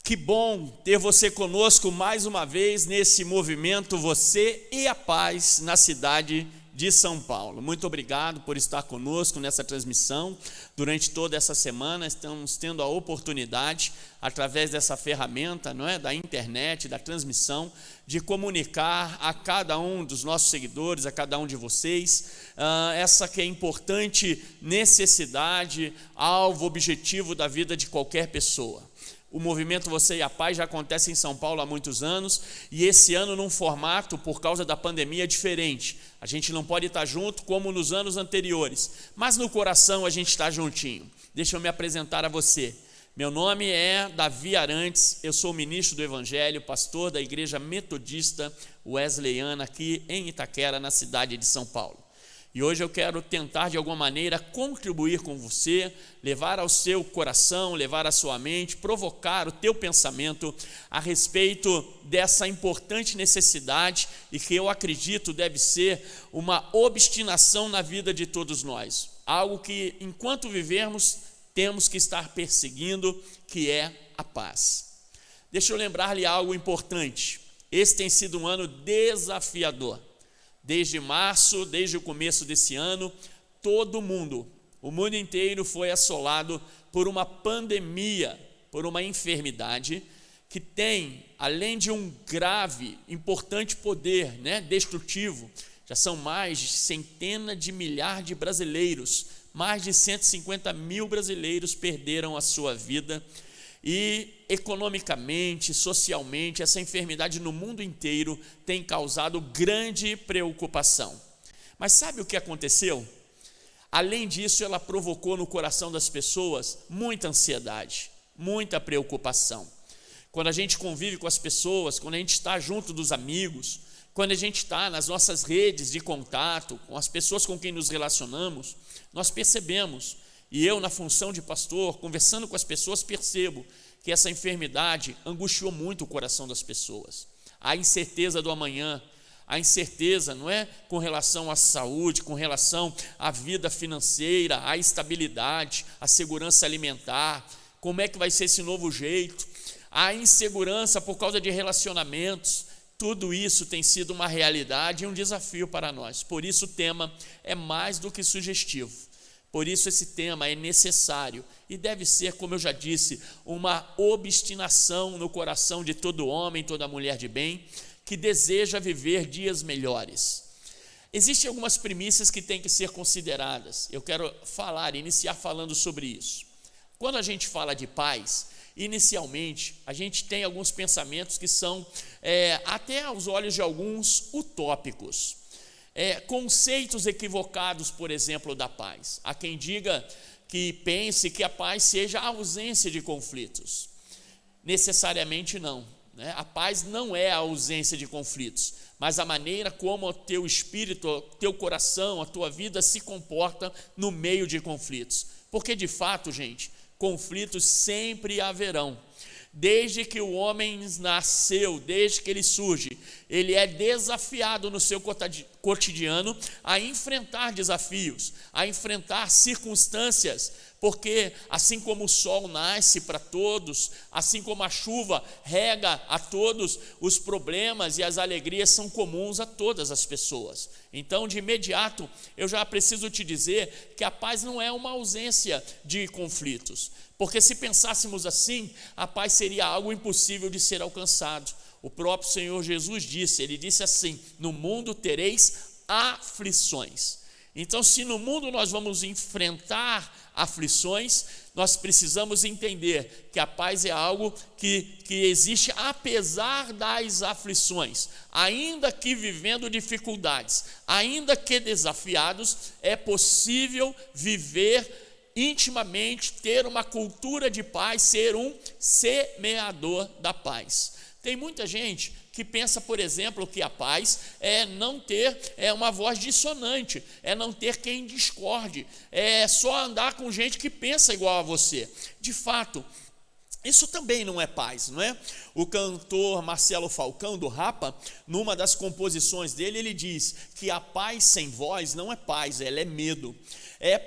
Que bom ter você conosco mais uma vez nesse movimento Você e a Paz na cidade de São Paulo. Muito obrigado por estar conosco nessa transmissão. Durante toda essa semana estamos tendo a oportunidade, através dessa ferramenta, da internet, da transmissão, de comunicar a cada um dos nossos seguidores, a cada um de vocês, essa que é importante necessidade, alvo, objetivo da vida de qualquer pessoa. O movimento Você e a Paz já acontece em São Paulo há muitos anos, e esse ano num formato, por causa da pandemia, diferente. A gente não pode estar junto como nos anos anteriores, mas no coração a gente está juntinho. Deixa eu me apresentar a você. Meu nome é Davi Arantes, eu sou ministro do Evangelho, pastor da Igreja Metodista Wesleyana aqui em Itaquera, na cidade de São Paulo. E hoje eu quero tentar de alguma maneira contribuir com você, levar ao seu coração, levar à sua mente, provocar o teu pensamento a respeito dessa importante necessidade e que eu acredito deve ser uma obstinação na vida de todos nós. Algo que enquanto vivermos temos que estar perseguindo, que é a paz. Deixa eu lembrar-lhe algo importante. Esse tem sido um ano desafiador. Desde março, desde o começo desse ano, todo mundo, o mundo inteiro foi assolado por uma pandemia, por uma enfermidade que tem, além de um grave, importante poder destrutivo, já são mais de centenas de milhares de brasileiros, mais de 150 mil brasileiros perderam a sua vida. E economicamente, socialmente, essa enfermidade no mundo inteiro tem causado grande preocupação. Mas sabe o que aconteceu? Além disso, ela provocou no coração das pessoas muita ansiedade, muita preocupação. Quando a gente convive com as pessoas, quando a gente está junto dos amigos, quando a gente está nas nossas redes de contato, com as pessoas com quem nos relacionamos, nós percebemos. E eu, na função de pastor, conversando com as pessoas, percebo que essa enfermidade angustiou muito o coração das pessoas. A incerteza do amanhã, a incerteza, com relação à saúde, com relação à vida financeira, à estabilidade, à segurança alimentar, como é que vai ser esse novo jeito, a insegurança por causa de relacionamentos. Tudo isso tem sido uma realidade e um desafio para nós. Por isso o tema é mais do que sugestivo. Por isso esse tema é necessário e deve ser, como eu já disse, uma obstinação no coração de todo homem, toda mulher de bem, que deseja viver dias melhores. Existem algumas premissas que têm que ser consideradas. Eu quero iniciar falando sobre isso. Quando a gente fala de paz, inicialmente a gente tem alguns pensamentos que são, até aos olhos de alguns, utópicos. Conceitos equivocados, por exemplo, da paz. Há quem diga que pense que a paz seja a ausência de conflitos. Necessariamente não. A paz não é a ausência de conflitos, mas a maneira como o teu espírito, o teu coração, a tua vida se comporta no meio de conflitos. Porque de fato, gente, conflitos sempre haverão. Desde que o homem nasceu, desde que ele surge, ele é desafiado no seu cotidiano a enfrentar desafios, a enfrentar circunstâncias, porque assim como o sol nasce para todos, assim como a chuva rega a todos, os problemas e as alegrias são comuns a todas as pessoas. Então, de imediato, eu já preciso te dizer que a paz não é uma ausência de conflitos, porque se pensássemos assim, a paz seria algo impossível de ser alcançado. O próprio Senhor Jesus ele disse assim: no mundo tereis aflições. Então, se no mundo nós vamos enfrentar aflições, nós precisamos entender que a paz é algo que existe apesar das aflições. Ainda que vivendo dificuldades, ainda que desafiados, é possível viver intimamente, ter uma cultura de paz, ser um semeador da paz. Tem muita gente que pensa, por exemplo, que a paz é não ter uma voz dissonante, é não ter quem discorde, é só andar com gente que pensa igual a você. De fato, isso também não é paz, não é? O cantor Marcelo Falcão, do Rapa, numa das composições dele, ele diz que a paz sem voz não é paz, ela é medo. É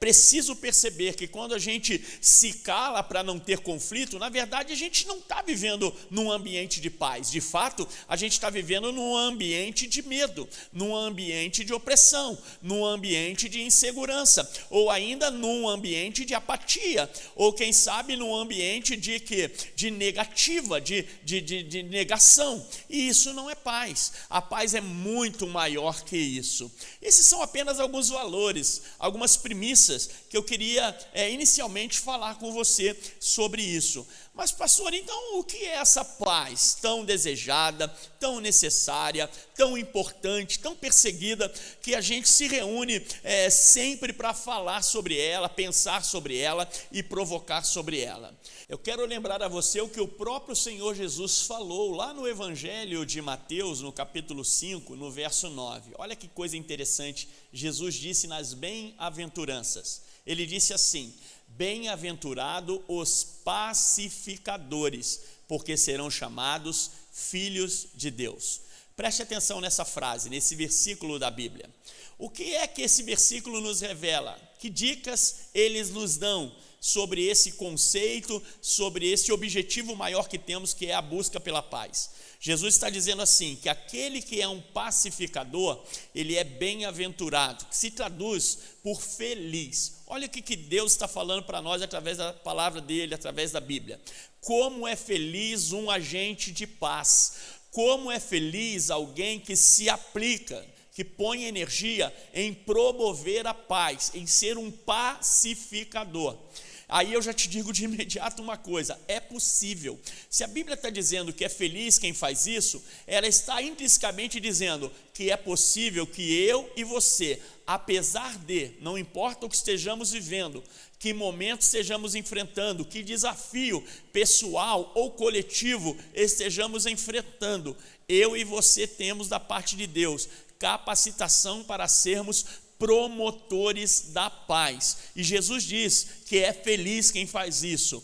preciso perceber que quando a gente se cala para não ter conflito, na verdade a gente não está vivendo num ambiente de paz. De fato, a gente está vivendo num ambiente de medo, num ambiente de opressão, num ambiente de insegurança, ou ainda num ambiente de apatia, ou quem sabe num ambiente de negativa, de negação. E isso não é paz. A paz é muito maior que isso. Esses são apenas alguns valores, algumas premissas que eu queria inicialmente falar com você sobre isso. Mas, pastor, então o que é essa paz tão desejada, tão necessária, tão importante, tão perseguida, que a gente se reúne sempre para falar sobre ela, pensar sobre ela e provocar sobre ela? Eu quero lembrar a você o que o próprio Senhor Jesus falou lá no Evangelho de Mateus, no capítulo 5, no verso 9. Olha que coisa interessante, Jesus disse nas bem-aventuranças. Ele disse assim: bem-aventurado os pacificadores, porque serão chamados filhos de Deus. Preste atenção nessa frase, nesse versículo da Bíblia. O que é que esse versículo nos revela? Que dicas eles nos dão sobre esse conceito, sobre esse objetivo maior que temos, que é a busca pela paz? Jesus está dizendo assim, que aquele que é um pacificador, ele é bem-aventurado, que se traduz por feliz. Olha o que Deus está falando para nós através da palavra dele, através da Bíblia. Como é feliz um agente de paz, como é feliz alguém que se aplica, que põe energia em promover a paz, em ser um pacificador. Aí eu já te digo de imediato uma coisa: é possível. Se a Bíblia está dizendo que é feliz quem faz isso, ela está intrinsecamente dizendo que é possível que eu e você, apesar de, não importa o que estejamos vivendo, que momento estejamos enfrentando, que desafio pessoal ou coletivo estejamos enfrentando, eu e você temos da parte de Deus capacitação para sermos promotores da paz. E Jesus diz que é feliz quem faz isso.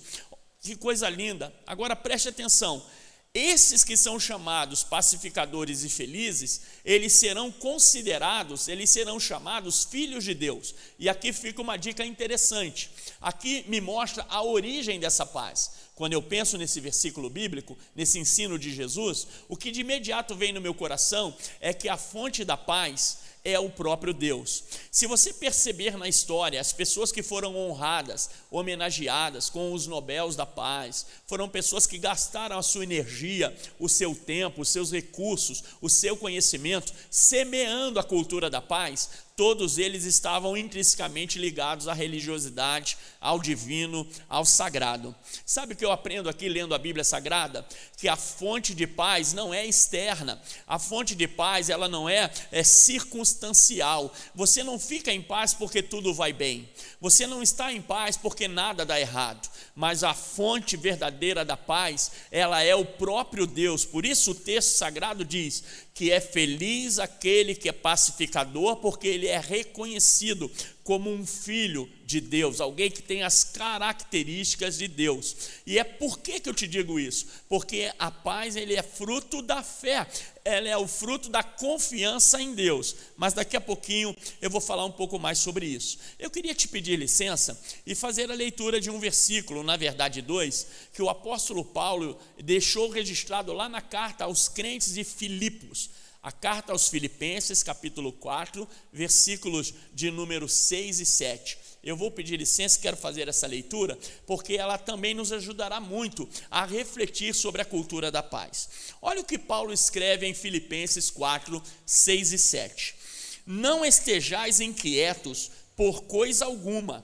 Que coisa linda. Agora preste atenção. Esses que são chamados pacificadores e felizes, eles serão considerados, eles serão chamados filhos de Deus. E aqui fica uma dica interessante. Aqui me mostra a origem dessa paz. Quando eu penso nesse versículo bíblico, nesse ensino de Jesus, o que de imediato vem no meu coração é que a fonte da paz é o próprio Deus. Se você perceber na história, as pessoas que foram honradas, homenageadas com os Nobéis da Paz, foram pessoas que gastaram a sua energia, o seu tempo, os seus recursos, o seu conhecimento, semeando a cultura da paz. Todos eles estavam intrinsecamente ligados à religiosidade, ao divino, ao sagrado. Sabe o que eu aprendo aqui lendo a Bíblia Sagrada? Que a fonte de paz não é externa. A fonte de paz, ela não é circunstancial. Você não fica em paz porque tudo vai bem. Você não está em paz porque nada dá errado. Mas a fonte verdadeira da paz, ela é o próprio Deus. Por isso o texto sagrado diz que é feliz aquele que é pacificador, porque ele é reconhecido como um filho de Deus, alguém que tem as características de Deus. E é por que eu te digo isso? Porque a paz, ele é fruto da fé, ela é o fruto da confiança em Deus. Mas daqui a pouquinho eu vou falar um pouco mais sobre isso. Eu queria te pedir licença e fazer a leitura de um versículo, na verdade 2, que o apóstolo Paulo deixou registrado lá na carta aos crentes de Filipos. A carta aos Filipenses, capítulo 4, versículos de número 6 e 7. Eu vou pedir licença e quero fazer essa leitura, porque ela também nos ajudará muito a refletir sobre a cultura da paz. Olha o que Paulo escreve em Filipenses 4, 6 e 7. Não estejais inquietos por coisa alguma,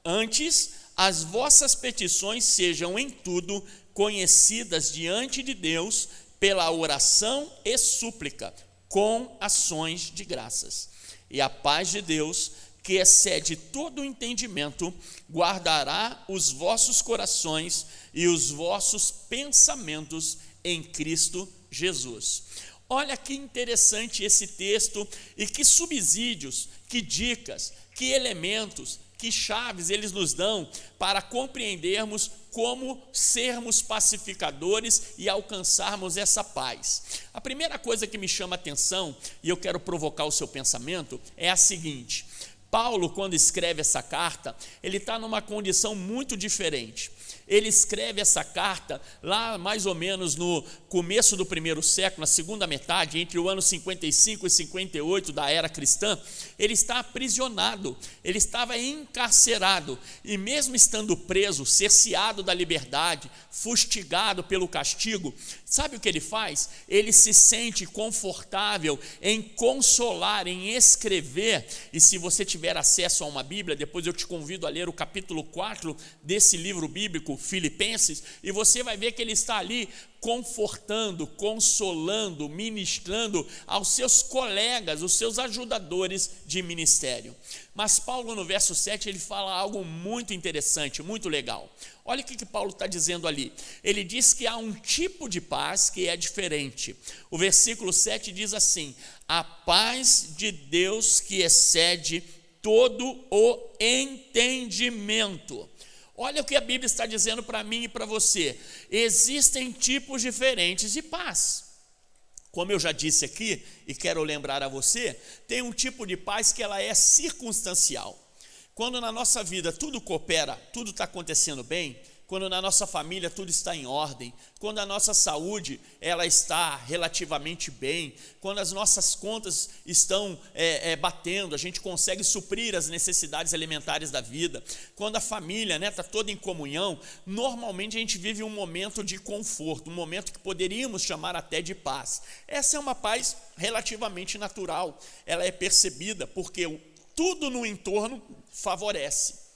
antes as vossas petições sejam em tudo conhecidas diante de Deus, pela oração e súplica, com ações de graças. E a paz de Deus, que excede todo o entendimento, guardará os vossos corações e os vossos pensamentos em Cristo Jesus. Olha que interessante esse texto e que subsídios, que dicas, que elementos, que chaves eles nos dão para compreendermos como sermos pacificadores e alcançarmos essa paz. A primeira coisa que me chama a atenção, e eu quero provocar o seu pensamento, é a seguinte: Paulo, quando escreve essa carta, ele está numa condição muito diferente. Ele escreve essa carta lá mais ou menos no começo do primeiro século, na segunda metade, entre o ano 55 e 58 da era cristã. Ele está aprisionado, ele estava encarcerado, e mesmo estando preso, cerceado da liberdade, fustigado pelo castigo, sabe o que ele faz? Ele se sente confortável em consolar, em escrever. E se você tiver acesso a uma Bíblia, depois eu te convido a ler o capítulo 4 desse livro bíblico, Filipenses, e você vai ver que ele está ali confortando, consolando, ministrando aos seus colegas, os seus ajudadores de ministério. Mas Paulo, no verso 7, ele fala algo muito interessante, muito legal. Olha o que Paulo está dizendo ali. Ele diz que há um tipo de paz que é diferente. O versículo 7 diz assim: a paz de Deus que excede todo o entendimento. Olha o que a Bíblia está dizendo para mim e para você. Existem tipos diferentes de paz. Como eu já disse aqui, e quero lembrar a você, tem um tipo de paz que ela é circunstancial. Quando na nossa vida tudo coopera, tudo está acontecendo bem, quando na nossa família tudo está em ordem, quando a nossa saúde ela está relativamente bem, quando as nossas contas estão batendo, a gente consegue suprir as necessidades elementares da vida, quando a família está toda em comunhão, normalmente a gente vive um momento de conforto, um momento que poderíamos chamar até de paz. Essa é uma paz relativamente natural, ela é percebida porque tudo no entorno favorece.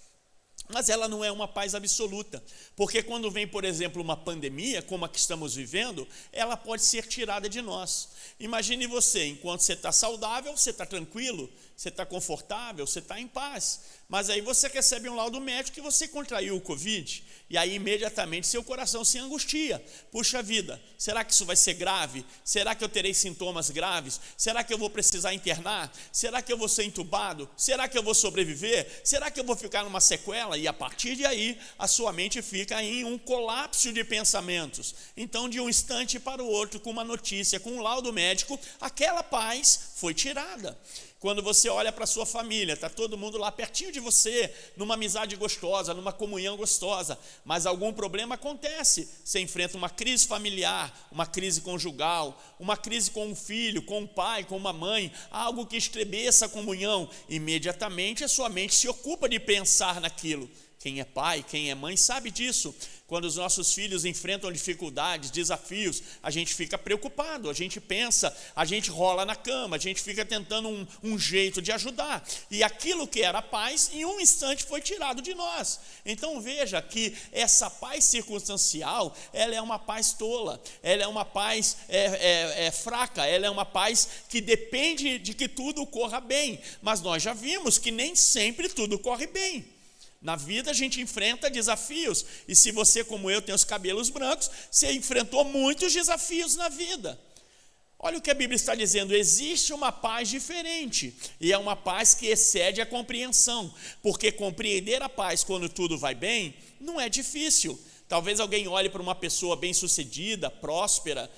Mas ela não é uma paz absoluta, porque quando vem, por exemplo, uma pandemia, como a que estamos vivendo, ela pode ser tirada de nós. Imagine você, enquanto você está saudável, você está tranquilo, você está confortável, você está em paz, mas aí você recebe um laudo médico que você contraiu o Covid, e aí imediatamente seu coração se angustia. Puxa vida, será que isso vai ser grave? Será que eu terei sintomas graves? Será que eu vou precisar internar? Será que eu vou ser entubado? Será que eu vou sobreviver? Será que eu vou ficar numa sequela? E a partir de aí, a sua mente fica em um colapso de pensamentos. Então, de um instante para o outro, com uma notícia, com um laudo médico, aquela paz foi tirada. Quando você olha para a sua família, está todo mundo lá pertinho de você, numa amizade gostosa, numa comunhão gostosa, mas algum problema acontece, você enfrenta uma crise familiar, uma crise conjugal, uma crise com um filho, com um pai, com uma mãe, algo que estremeça a comunhão, imediatamente a sua mente se ocupa de pensar naquilo. Quem é pai, quem é mãe sabe disso. Quando os nossos filhos enfrentam dificuldades, desafios, a gente fica preocupado, a gente pensa, a gente rola na cama, a gente fica tentando um jeito de ajudar. E aquilo que era paz, em um instante foi tirado de nós. Então veja que essa paz circunstancial, ela é uma paz tola, ela é uma paz fraca, ela é uma paz que depende de que tudo corra bem. Mas nós já vimos que nem sempre tudo corre bem. Na vida a gente enfrenta desafios, e se você, como eu, tem os cabelos brancos, você enfrentou muitos desafios na vida. Olha o que a Bíblia está dizendo: existe uma paz diferente, e é uma paz que excede a compreensão, porque compreender a paz quando tudo vai bem, não é difícil. Talvez alguém olhe para uma pessoa bem-sucedida, próspera,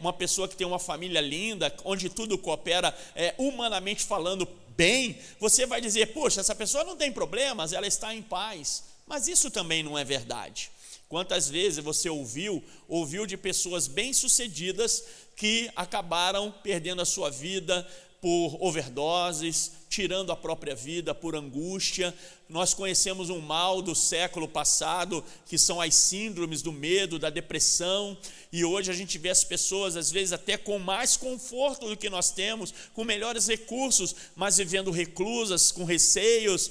uma pessoa que tem uma família linda, onde tudo coopera humanamente falando bem, você vai dizer: poxa, essa pessoa não tem problemas, ela está em paz. Mas isso também não é verdade. Quantas vezes você ouviu de pessoas bem-sucedidas que acabaram perdendo a sua vida por overdoses, tirando a própria vida por angústia. Nós conhecemos um mal do século passado, que são as síndromes do medo, da depressão, e hoje a gente vê as pessoas, às vezes até com mais conforto do que nós temos, com melhores recursos, mas vivendo reclusas, com receios,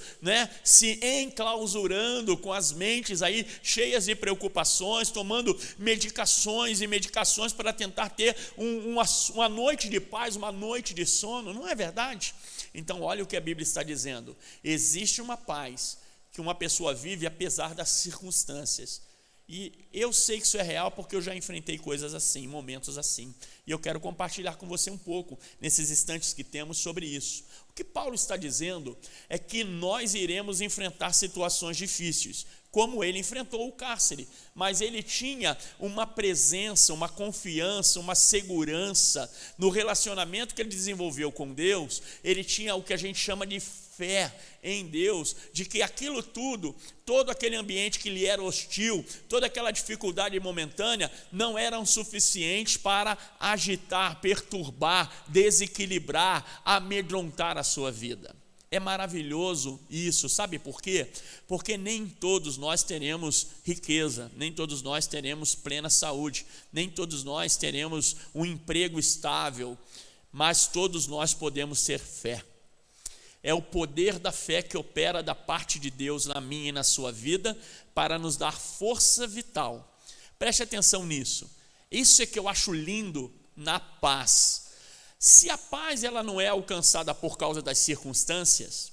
se enclausurando, com as mentes aí cheias de preocupações, tomando medicações e medicações para tentar ter uma noite de paz, uma noite de sono. Não é verdade? Então olha o que a Bíblia está dizendo: existe uma paz que uma pessoa vive apesar das circunstâncias, e eu sei que isso é real porque eu já enfrentei coisas assim, momentos assim, e eu quero compartilhar com você um pouco, nesses instantes que temos, sobre isso. O que Paulo está dizendo é que nós iremos enfrentar situações difíceis, como ele enfrentou o cárcere, mas ele tinha uma presença, uma confiança, uma segurança no relacionamento que ele desenvolveu com Deus. Ele tinha o que a gente chama de fé em Deus, de que aquilo tudo, todo aquele ambiente que lhe era hostil, toda aquela dificuldade momentânea, não eram suficientes para agitar, perturbar, desequilibrar, amedrontar a sua vida. É maravilhoso isso, sabe por quê? Porque nem todos nós teremos riqueza, nem todos nós teremos plena saúde, nem todos nós teremos um emprego estável, mas todos nós podemos ter fé. É o poder da fé que opera da parte de Deus na minha e na sua vida para nos dar força vital. Preste atenção nisso. Isso é que eu acho lindo na paz. Se a paz ela não é alcançada por causa das circunstâncias,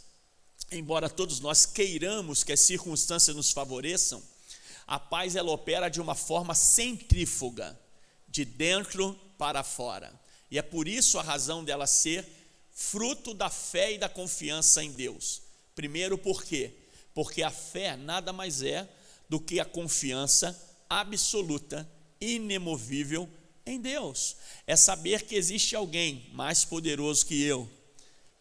embora todos nós queiramos que as circunstâncias nos favoreçam, a paz ela opera de uma forma centrífuga, de dentro para fora. E é por isso a razão dela ser fruto da fé e da confiança em Deus. Primeiro, por quê? Porque a fé nada mais é do que a confiança absoluta, inemovível em Deus. É saber que existe alguém mais poderoso que eu,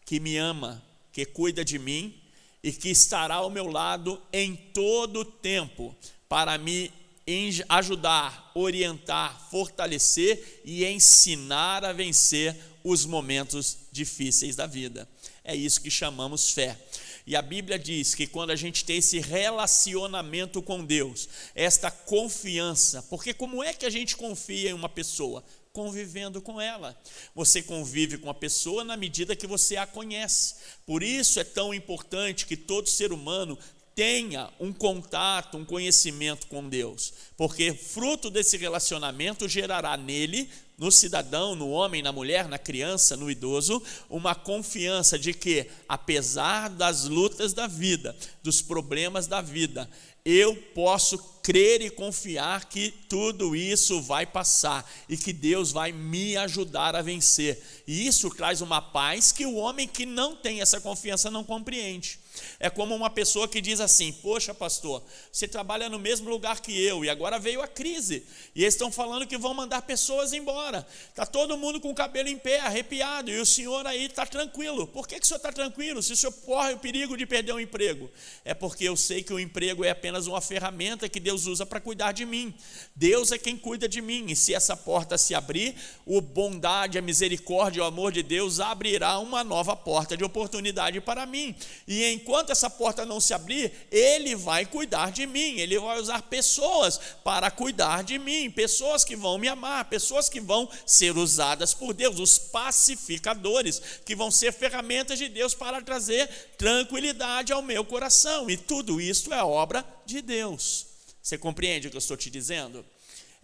que me ama, que cuida de mim e que estará ao meu lado em todo o tempo para me ajudar, orientar, fortalecer e ensinar a vencer os momentos difíceis da vida. É isso que chamamos fé. E a Bíblia diz que quando a gente tem esse relacionamento com Deus, esta confiança, porque como é que a gente confia em uma pessoa? Convivendo com ela. Você convive com a pessoa na medida que você a conhece. Por isso é tão importante que todo ser humano tenha um contato, um conhecimento com Deus, porque fruto desse relacionamento gerará nele, no cidadão, no homem, na mulher, na criança, no idoso, uma confiança de que, apesar das lutas da vida, dos problemas da vida, eu posso crer e confiar que tudo isso vai passar e que Deus vai me ajudar a vencer. E isso traz uma paz que o homem que não tem essa confiança não compreende. É como uma pessoa que diz assim: poxa pastor, você trabalha no mesmo lugar que eu e agora veio a crise e eles estão falando que vão mandar pessoas embora, está todo mundo com o cabelo em pé, arrepiado, e o senhor aí está tranquilo. Por que o senhor está tranquilo se o senhor corre o perigo de perder o emprego? É porque eu sei que o emprego é apenas uma ferramenta que Deus usa para cuidar de mim. Deus é quem cuida de mim, e se essa porta se abrir, a bondade, a misericórdia, o amor de Deus abrirá uma nova porta de oportunidade para mim, e enquanto essa porta não se abrir, Ele vai cuidar de mim, Ele vai usar pessoas para cuidar de mim, pessoas que vão me amar, pessoas que vão ser usadas por Deus, os pacificadores, que vão ser ferramentas de Deus para trazer tranquilidade ao meu coração, e tudo isso é obra de Deus. Você compreende o que eu estou te dizendo?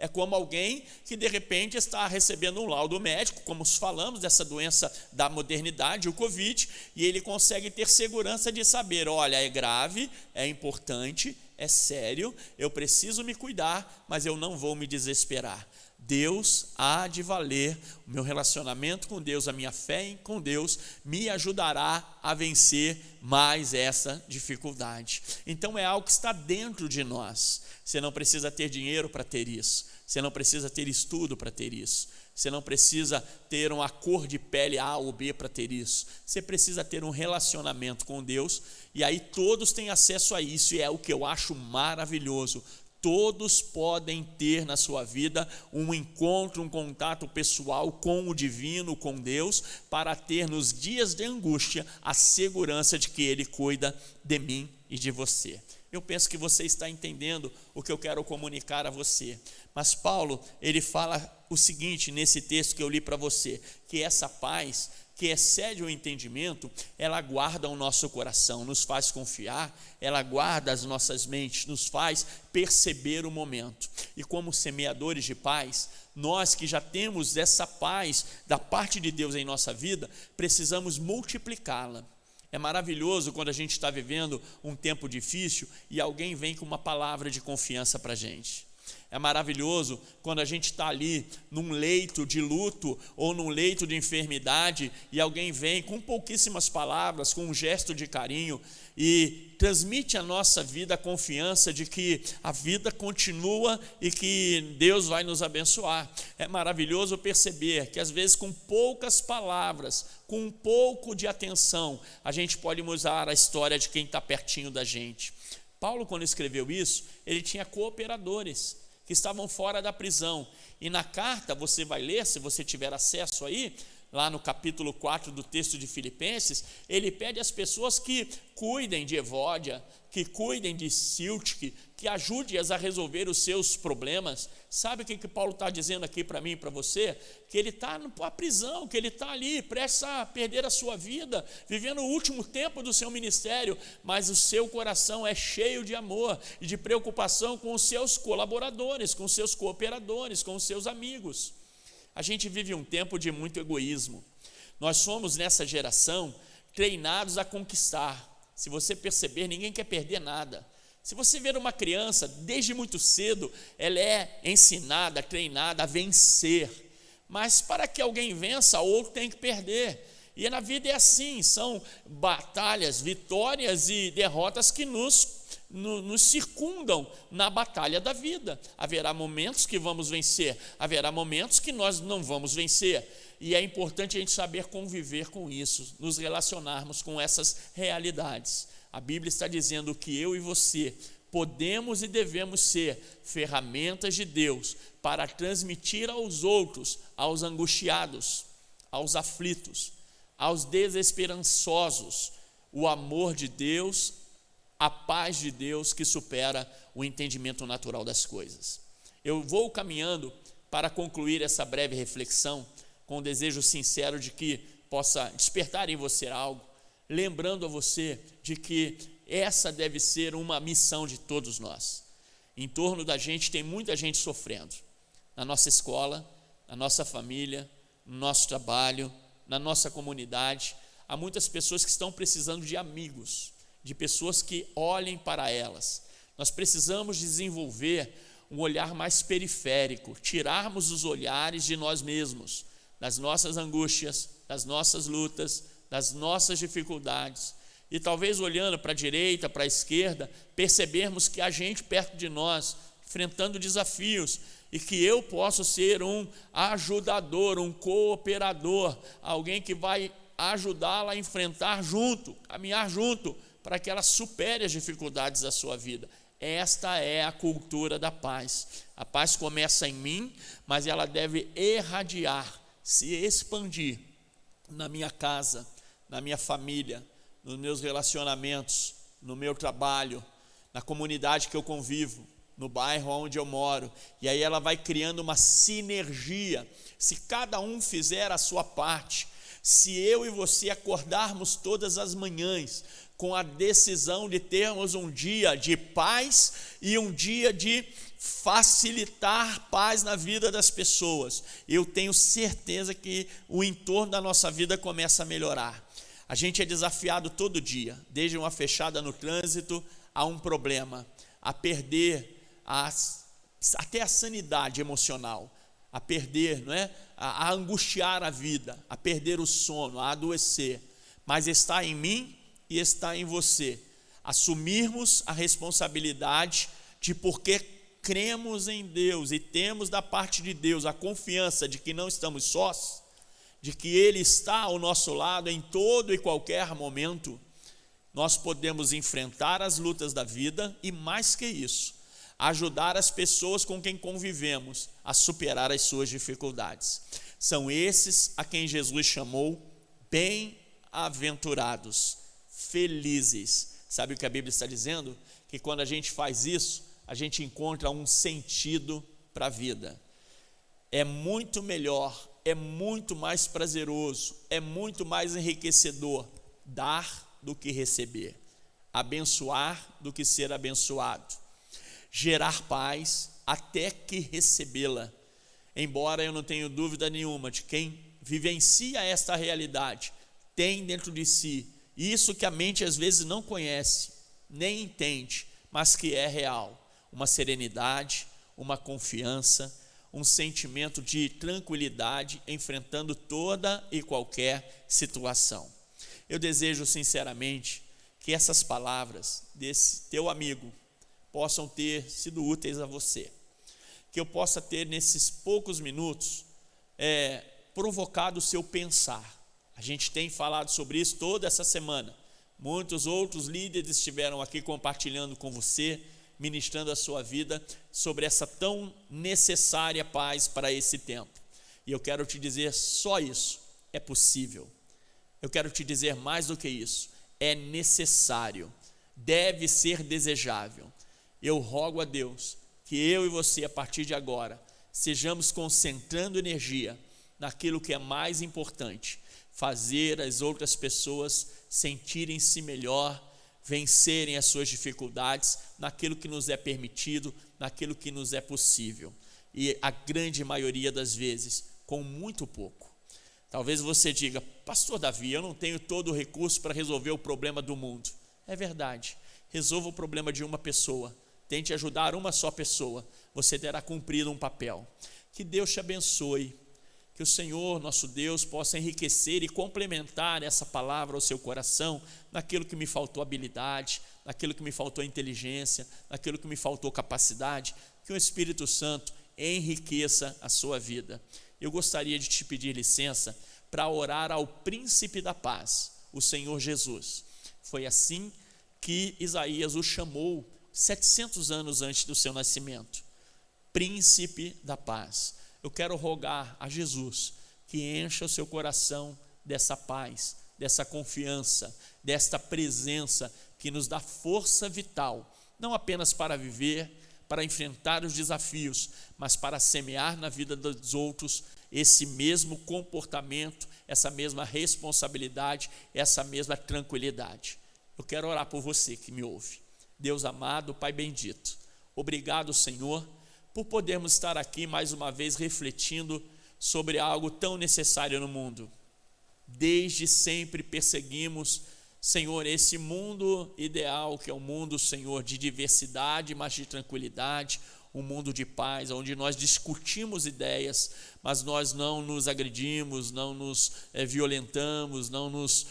É como alguém que de repente está recebendo um laudo médico, como falamos dessa doença da modernidade, o Covid, e ele consegue ter segurança de saber: olha, é grave, é importante, é sério, eu preciso me cuidar, mas eu não vou me desesperar. Deus há de valer, o meu relacionamento com Deus, a minha fé com Deus me ajudará a vencer mais essa dificuldade. Então é algo que está dentro de nós. Você não precisa ter dinheiro para ter isso, você não precisa ter estudo para ter isso, você não precisa ter uma cor de pele A ou B para ter isso, você precisa ter um relacionamento com Deus, e aí todos têm acesso a isso, e é o que eu acho maravilhoso. Todos podem ter na sua vida um encontro, um contato pessoal com o divino, com Deus, para ter nos dias de angústia a segurança de que Ele cuida de mim e de você. Eu penso que você está entendendo o que eu quero comunicar a você. Mas Paulo, ele fala o seguinte nesse texto que eu li para você, que essa paz que excede o entendimento, ela guarda o nosso coração, nos faz confiar, ela guarda as nossas mentes, nos faz perceber o momento. E como semeadores de paz, nós que já temos essa paz da parte de Deus em nossa vida, precisamos multiplicá-la. É maravilhoso quando a gente está vivendo um tempo difícil e alguém vem com uma palavra de confiança para a gente. É maravilhoso quando a gente está ali num leito de luto ou num leito de enfermidade e alguém vem com pouquíssimas palavras, com um gesto de carinho e transmite à nossa vida a confiança de que a vida continua e que Deus vai nos abençoar. É maravilhoso perceber que às vezes com poucas palavras, com um pouco de atenção, a gente pode mudar a história de quem está pertinho da gente. Paulo, quando escreveu isso, ele tinha cooperadores que estavam fora da prisão, e na carta, você vai ler, se você tiver acesso aí, lá no capítulo 4 do texto de Filipenses, ele pede às pessoas que cuidem de Evódia, que cuidem de Siltique, que ajudem-as a resolver os seus problemas. Sabe o que Paulo está dizendo aqui para mim e para você? Que ele está na prisão, que ele está ali, prestes a perder a sua vida, vivendo o último tempo do seu ministério, mas o seu coração é cheio de amor e de preocupação com os seus colaboradores, com os seus cooperadores, com os seus amigos. A gente vive um tempo de muito egoísmo. Nós somos, nessa geração, treinados a conquistar. Se você perceber, ninguém quer perder nada. Se você ver uma criança, desde muito cedo, ela é ensinada, treinada a vencer. Mas para que alguém vença, outro tem que perder. E na vida é assim, são batalhas, vitórias e derrotas que nos circundam na batalha da vida. Haverá momentos que vamos vencer, haverá momentos que nós não vamos vencer, e é importante a gente saber conviver com isso, nos relacionarmos com essas realidades. A Bíblia está dizendo que eu e você podemos e devemos ser ferramentas de Deus para transmitir aos outros, aos angustiados, aos aflitos, aos desesperançosos, o amor de Deus, a paz de Deus que supera o entendimento natural das coisas. Eu vou caminhando para concluir essa breve reflexão com o desejo sincero de que possa despertar em você algo, lembrando a você de que essa deve ser uma missão de todos nós. Em torno da gente tem muita gente sofrendo, na nossa escola, na nossa família, no nosso trabalho, na nossa comunidade. Há muitas pessoas que estão precisando de amigos, de pessoas que olhem para elas. Nós precisamos desenvolver um olhar mais periférico, tirarmos os olhares de nós mesmos, das nossas angústias, das nossas lutas, das nossas dificuldades, e talvez olhando para a direita, para a esquerda, percebermos que há gente perto de nós, enfrentando desafios, e que eu posso ser um ajudador, um cooperador, alguém que vai ajudá-la a enfrentar junto, caminhar junto, para que ela supere as dificuldades da sua vida. Esta é a cultura da paz. A paz começa em mim, mas ela deve irradiar, se expandir na minha casa, na minha família, nos meus relacionamentos, no meu trabalho, na comunidade que eu convivo, no bairro onde eu moro, e aí ela vai criando uma sinergia. Se cada um fizer a sua parte, se eu e você acordarmos todas as manhãs com a decisão de termos um dia de paz e um dia de facilitar paz na vida das pessoas, eu tenho certeza que o entorno da nossa vida começa a melhorar. A gente é desafiado todo dia, desde uma fechada no trânsito a um problema, a perder até a sanidade emocional, a perder, não é? A angustiar a vida, a perder o sono, a adoecer. Mas está em mim e está em você assumirmos a responsabilidade de, porque cremos em Deus e temos da parte de Deus a confiança de que não estamos sós, de que Ele está ao nosso lado em todo e qualquer momento, nós podemos enfrentar as lutas da vida e, mais que isso, ajudar as pessoas com quem convivemos a superar as suas dificuldades. São esses a quem Jesus chamou bem-aventurados, felizes. Sabe o que a Bíblia está dizendo? Que quando a gente faz isso, a gente encontra um sentido para a vida. É muito melhor, é muito mais prazeroso, é muito mais enriquecedor dar do que receber, abençoar do que ser abençoado, gerar paz até que recebê-la. Embora eu não tenha dúvida nenhuma de quem vivencia esta realidade, tem dentro de si isso que a mente às vezes não conhece, nem entende, mas que é real, uma serenidade, uma confiança, um sentimento de tranquilidade, enfrentando toda e qualquer situação. Eu desejo sinceramente que essas palavras desse teu amigo possam ter sido úteis a você, que eu possa ter nesses poucos minutos provocado o seu pensar. A gente tem falado sobre isso toda essa semana, muitos outros líderes estiveram aqui compartilhando com você, ministrando a sua vida sobre essa tão necessária paz para esse tempo. E eu quero te dizer, só isso é possível. Eu quero te dizer mais do que isso, é necessário, deve ser desejável. Eu rogo a Deus que eu e você, a partir de agora, sejamos concentrando energia naquilo que é mais importante, fazer as outras pessoas sentirem-se melhor, vencerem as suas dificuldades naquilo que nos é permitido, naquilo que nos é possível, e a grande maioria das vezes com muito pouco. Talvez você diga: pastor Davi, eu não tenho todo o recurso para resolver o problema do mundo. É verdade, resolva o problema de uma pessoa, tente ajudar uma só pessoa, você terá cumprido um papel. Que Deus te abençoe, que o Senhor nosso Deus possa enriquecer e complementar essa palavra ao seu coração, naquilo que me faltou habilidade, naquilo que me faltou inteligência, naquilo que me faltou capacidade, que o Espírito Santo enriqueça a sua vida. Eu gostaria de te pedir licença para orar ao príncipe da paz, o Senhor Jesus. Foi assim que Isaías o chamou 700 anos antes do seu nascimento, príncipe da paz. Eu quero rogar a Jesus que encha o seu coração dessa paz, dessa confiança, desta presença que nos dá força vital, não apenas para viver, para enfrentar os desafios, mas para semear na vida dos outros esse mesmo comportamento, essa mesma responsabilidade, essa mesma tranquilidade. Eu quero orar por você que me ouve. Deus amado, Pai bendito, obrigado, Senhor, por podermos estar aqui mais uma vez refletindo sobre algo tão necessário no mundo. Desde sempre perseguimos, Senhor, esse mundo ideal que é um mundo, Senhor, de diversidade, mas de tranquilidade, um mundo de paz, onde nós discutimos ideias, mas nós não nos agredimos, não nos violentamos, não nos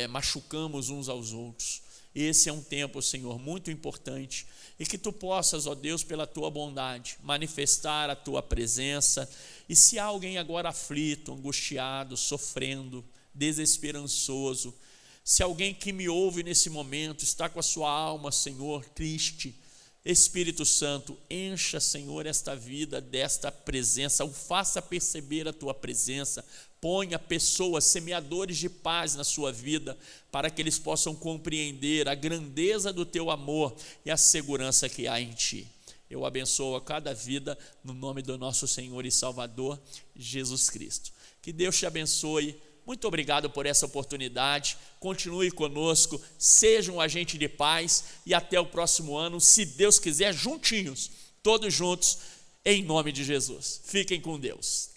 machucamos uns aos outros. Esse é um tempo, Senhor, muito importante, e que Tu possas, ó Deus, pela Tua bondade, manifestar a Tua presença. E se há alguém agora aflito, angustiado, sofrendo, desesperançoso, se alguém que me ouve nesse momento está com a sua alma, Senhor, triste, Espírito Santo, encha, Senhor, esta vida desta presença, o faça perceber a Tua presença, ponha pessoas, semeadores de paz na sua vida, para que eles possam compreender a grandeza do Teu amor e a segurança que há em Ti. Eu abençoo a cada vida no nome do nosso Senhor e Salvador, Jesus Cristo. Que Deus te abençoe. Muito obrigado por essa oportunidade, continue conosco, seja um agente de paz e até o próximo ano, se Deus quiser, juntinhos, todos juntos, em nome de Jesus. Fiquem com Deus.